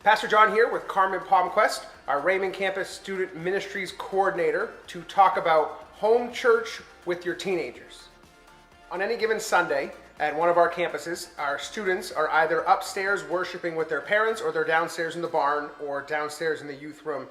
Pastor John here with Carmen Palmquist, our Raymond Campus Student Ministries Coordinator, to talk about home church with your teenagers. On any given Sunday at one of our campuses, our students are either upstairs worshiping with their parents, or they're downstairs in the barn, or downstairs in the youth room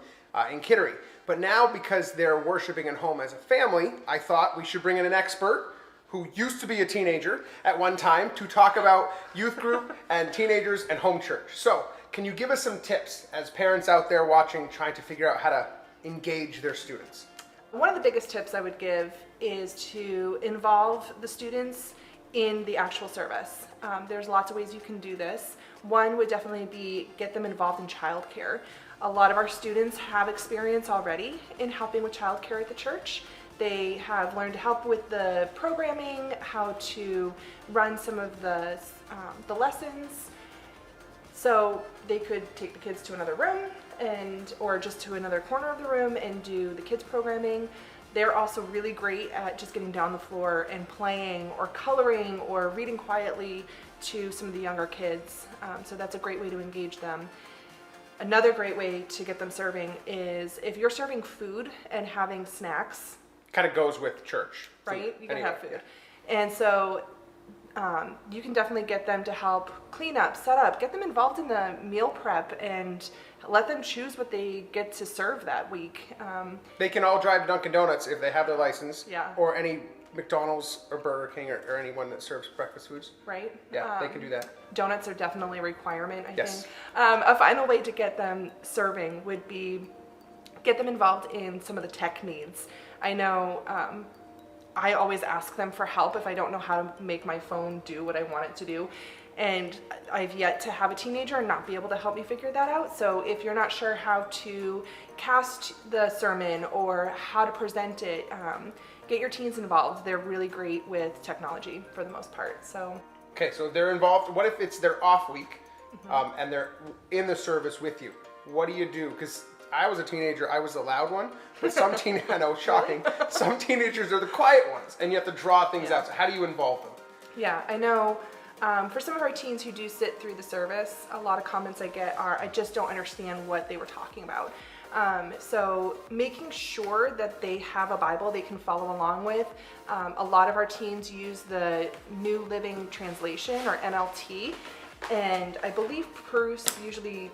in Kittery. But now, because they're worshiping at home as a family, I thought we should bring in an expert who used to be a teenager at one time to talk about youth group and teenagers and home church. So, can you give us some tips as parents out there watching, trying to figure out how to engage their students? One of the biggest tips I would give is to involve the students in the actual service. There's lots of ways you can do this. One would definitely be get them involved in childcare. A lot of our students have experience already in helping with childcare at the church. They have learned to help with the programming, how to run some of the lessons. So they could take the kids to another room or just to another corner of the room and do the kids programming. They're also really great at just getting down the floor and playing or coloring or reading quietly to some of the younger kids. So that's a great way to engage them. Another great way to get them serving is if you're serving food and having snacks. Kind of goes with church. Right? You can anyway, have food. And so you can definitely get them to help clean up, set up, get them involved in the meal prep, and let them choose what they get to serve that week. They can all drive Dunkin' Donuts if they have their license, Yeah. or any McDonald's or Burger King or anyone that serves breakfast foods. Right? Yeah, they can do that. Donuts are definitely a requirement, I Yes. think. A final way to get them serving would be get them involved in some of the tech needs. I know I always ask them for help if I don't know how to make my phone do what I want it to do. And I've yet to have a teenager and not be able to help me figure that out. So if you're not sure how to cast the sermon or how to present it, get your teens involved. They're really great with technology for the most part. So. Okay, so they're involved. What if it's their off week and they're in the service with you? What do you do? Because I was a teenager, I was the loud one, but some I know, shocking, some teenagers are the quiet ones, and you have to draw things out. So how do you involve them? Yeah, I know for some of our teens who do sit through the service, a lot of comments I get are, I just don't understand what they were talking about. So making sure that they have a Bible they can follow along with. A lot of our teens use the New Living Translation, or NLT, and I believe Bruce usually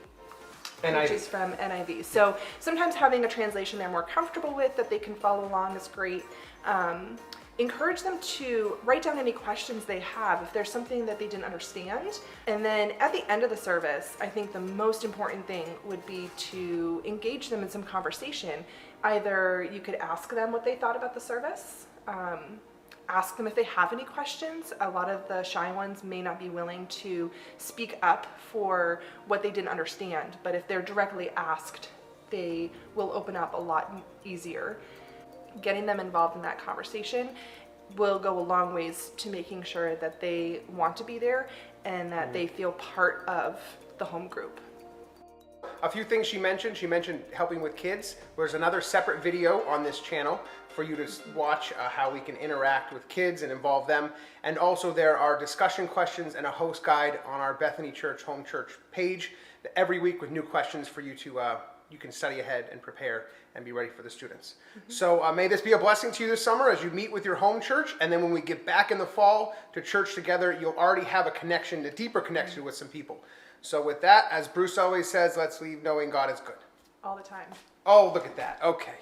preaches from NIV. So sometimes having a translation they're more comfortable with that they can follow along is great. Encourage them to write down any questions they have if there's something that they didn't understand. And then at the end of the service, I think the most important thing would be to engage them in some conversation. Either you could ask them what they thought about the service, ask them if they have any questions. A lot of the shy ones may not be willing to speak up for what they didn't understand, but if they're directly asked, they will open up a lot easier. Getting them involved in that conversation will go a long ways to making sure that they want to be there and that they feel part of the home group. A few things she mentioned helping with kids. There's another separate video on this channel for you to watch how we can interact with kids and involve them. And also there are discussion questions and a host guide on our Bethany Home Church page every week with new questions for you to you can study ahead and prepare and be ready for the students. So may this be a blessing to you this summer as you meet with your home church, and then when we get back in the fall to church together, you'll already have a connection, a deeper connection with some people. So with that, as Bruce always says, let's leave knowing God is good. All the time. Oh, look at that. Okay.